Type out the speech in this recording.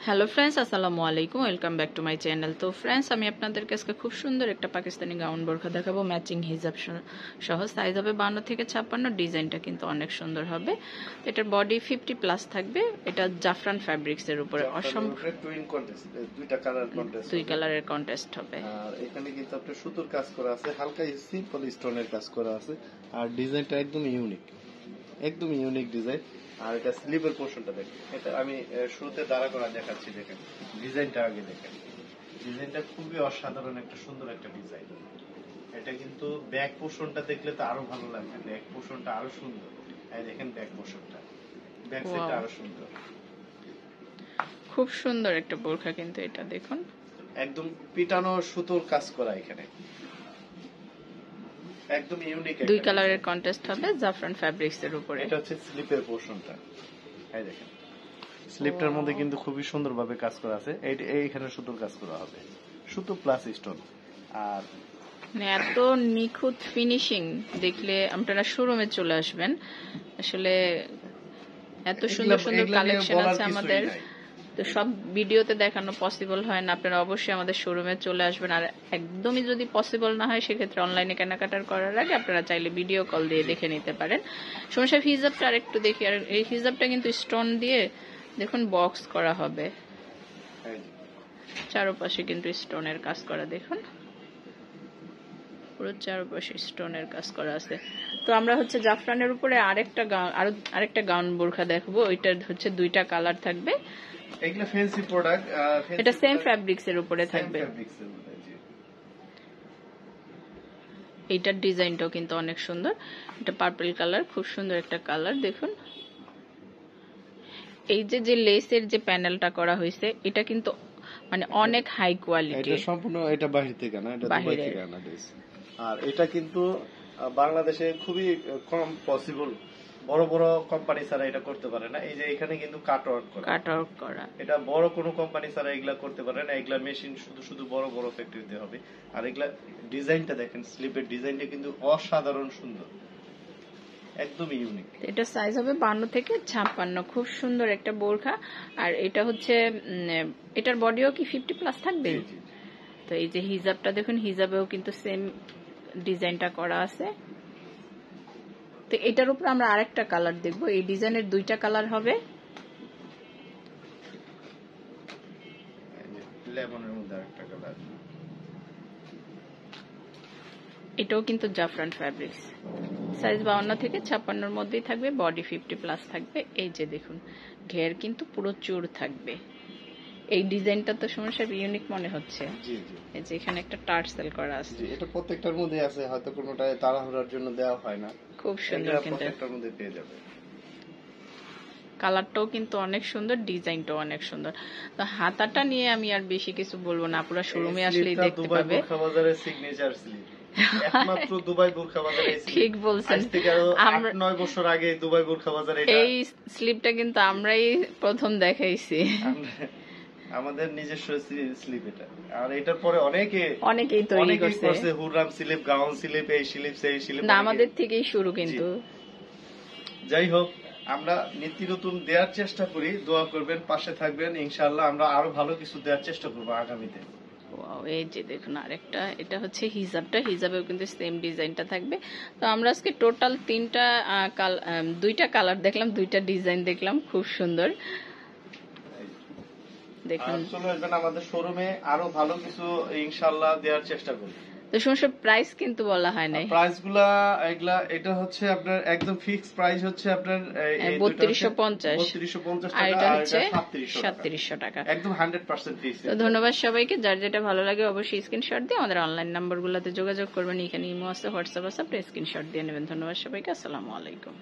Hello friends, আসসালামু আলাইকুম, welcome back to my channel. তো ফ্রেন্ডস, আমি আপনাদেরকে আজকে খুব সুন্দর একটা পাকিস্তানি গাউন বোরখা দেখাবো, ম্যাচিং হিজাব সহ। সাইজ হবে 52 থেকে 56। ডিজাইনটা কিন্তু অনেক সুন্দর হবে। এটার বডি 50+ থাকবে। এটা জাফরান ফ্যাব্রিক্সের উপরে, অসম্ভব দুই কালারের কন্ট্রাস্ট হবে। আর এখানে কিন্তু আপনার সুতোর কাজ করা আছে, হালকা সিম্পল স্টোনের কাজ করা আছে। আর ডিজাইনটা একদম ইউনিক ডিজাইন। আর এটা স্লিভের পোরশনটা দেখেন, এটা আমি শুরুতে দাঁড়া করা দেখাচ্ছি। দেখেন ডিজাইনটা আগে দেখেন, ডিজাইনটা খুবই অসাধারণ, একটা সুন্দর একটা ডিজাইন। এটা কিন্তু ব্যাক পোরশনটা দেখলে তো আরো ভালো লাগবে, ব্যাক পোরশনটা আরো সুন্দর। এই দেখেন ব্যাক পোরশনটা, ব্যাক সাইডটা আরো সুন্দর, খুব সুন্দর একটা বোরখা। কিন্তু এটা দেখুন, একদম পিটানো সুতোর কাজ করা এখানে, একদম ইউনিক। দুই কালারের কন্ট্রাস্ট হবে জাফরান ফ্যাব্রিক্স এর উপরে। এটা হচ্ছে স্লিপের পোরশনটা, এই দেখেন স্লিপটার মধ্যে কিন্তু খুবই সুন্দরভাবে কাজ করা আছে। এইখানে সুতোর কাজ করা হবে, সুতো প্লাস স্টোন। আর এত নিখুঁত ফিনিশিং দেখলে আপনারা শোরুমে চলে আসবেন। আসলে এত সুন্দর সুন্দর কালেকশন আছে আমাদের, তো সব ভিডিওতে দেখানো পসিবল হয় না। আপনারা অবশ্যই আমাদের শোরুমে চলে আসবেন। আর একদমই যদি পসিবল না হয়, সেক্ষেত্রে অনলাইনে কেনাকাটার করার আগে আপনারা চাইলে ভিডিও কল দিয়ে দেখে নিতে পারেন। সমস্যা হিজাবটা আর একটু দেখি। আর এই হিজাবটা কিন্তু স্টোন দিয়ে দেখুন বক্স করা হবে, চারপাশে কিন্তু স্টোনের কাজ করা। দেখুন পুরো চারপাশে স্টোনের কাজ করা আছে। তো আমরা হচ্ছে জাফরানের উপরে আরেকটা গাউন বোরখা দেখবো। ওইটার হচ্ছে দুইটা কালার থাকবে। এগুলা ফ্যান্সি প্রোডাক্ট, এটা সেম ফ্যাব্রিক্স এর উপরে থাকবে। এইটার ডিজাইনটাও কিন্তু অনেক সুন্দর। এটা পার্পল কালার, খুব সুন্দর একটা কালার। দেখুন এই যে লেসের যে প্যানেলটা করা হয়েছে, এটা কিন্তু মানে অনেক হাই কোয়ালিটি। এটা সম্পূর্ণ এটা বাহির থেকে না, এটা দুবাই থেকে আনা হয়েছে। আর এটা কিন্তু বাংলাদেশে খুবই কম পসিবল, বড় বড় কোম্পানি ছাড়া এটা করতে পারে না। এই যে এখানে কিন্তু কাট ওয়ার্ক করা, এটা বড় কোনো কোম্পানি ছাড়া এগুলা করতে পারে না। এগুলা মেশিন শুধু বড় বড় ফ্যাক্টরিতে হবে। আর এগুলা ডিজাইনটা দেখেন, স্লিপের ডিজাইনটা কিন্তু অসাধারণ সুন্দর, একদম ইউনিক। এটা সাইজ হবে 52 থেকে 56। খুব সুন্দর একটা বোরখা। আর এটা হচ্ছে এটার বডিও কি 50+ থাকবে। তো এই যে হিজাবটা দেখুন, হিজাবেও কিন্তু সেম ডিজাইনটা করা আছে। তো এটার উপর আমরা আরেকটা কালার দেখবো। এই ডিজাইনের দুইটা কালার হবে। লেমনের মধ্যে আরেকটা কালার। এটাও কিন্তু জাফরান ফ্যাব্রিক্স। সাইজ 52 থেকে 56-র মধ্যেই থাকবে, বডি 50+ থাকবে। এই যে দেখুন ঘের কিন্তু পুরো চুর থাকবে। এই ডিজাইনটা তো সমস্যা ইউনিক মনে হচ্ছে। এই যে এখানে একটা টার্সেল করা আছে। এটা প্রত্যেকটার মধ্যে আছে, হয়তো কোনোটা তাড়াহুড়ার জন্য দেওয়া হয় না। খুব সুন্দর, কিন্তু প্রত্যেকটার মধ্যে পেয়ে যাবে। কালারটাও কিন্তু অনেক সুন্দর, ডিজাইনটাও অনেক সুন্দর। তো হাতাটা নিয়ে আমি আর বেশি কিছু বলবো না, পুরো শোরুমে আসলেই দেখতে পাবে। বোরখা বাজারের সিগনেচার স্লিপ, একমাত্র দুবাই বোরখা বাজারে। ঠিক বলছেন, আমরা 9 বছর আগে দুবাই বোরখা বাজারে এই স্লিপটা কিন্তু আমরাই প্রথম দেখাইছি, আমাদের নিজস্ব স্লিপ এটা। আর এটার পরে অনেকেই তৈরি করছে, হুররাম স্লিপ, গাউন স্লিপ, এই স্লিপ সেই স্লিপ, না আমাদের থেকেই শুরু। কিন্তু যাই হোক, আমরা নিত্য নতুন দেওয়ার চেষ্টা করি, দোয়া করবেন, পাশে থাকবেন। ইনশাআল্লাহ আমরা আরো ভালো কিছু দেওয়ার চেষ্টা করবো আগামীতে। এই যে দেখুন আরেকটা, এটা হচ্ছে হিজাবটা। হিজাবেও কিন্তু সেম ডিজাইনটা থাকবে। তো আমরা আজকে টোটাল দুইটা কালার দেখলাম, দুইটা ডিজাইন দেখলাম, খুব সুন্দর। দেখুন চলে আসবেন আমাদের শোরুমে, আরো ভালো কিছু ইনশাআল্লাহ দেওয়ার চেষ্টা করব। তো সমস্যা প্রাইস কিন্তু বলা হয় নাই। প্রাইসগুলা এটা হচ্ছে আপনার একদম ফিক্সড প্রাইস হচ্ছে আপনার 3250 টাকা, আর এটা হচ্ছে 3700 টাকা, একদম 100% ফিক্সড। তো ধন্যবাদ সবাইকে। যার যেটা ভালো লাগে অবশ্যই স্ক্রিনশট দিয়ে আমাদের অনলাইন নাম্বারগুলোতে যোগাযোগ করবেন। এখানে ইমো আছে, হোয়াটসঅ্যাপ আছে, আপনি স্ক্রিনশট দিয়ে নেবেন। ধন্যবাদ সবাইকে, আসসালামু আলাইকুম।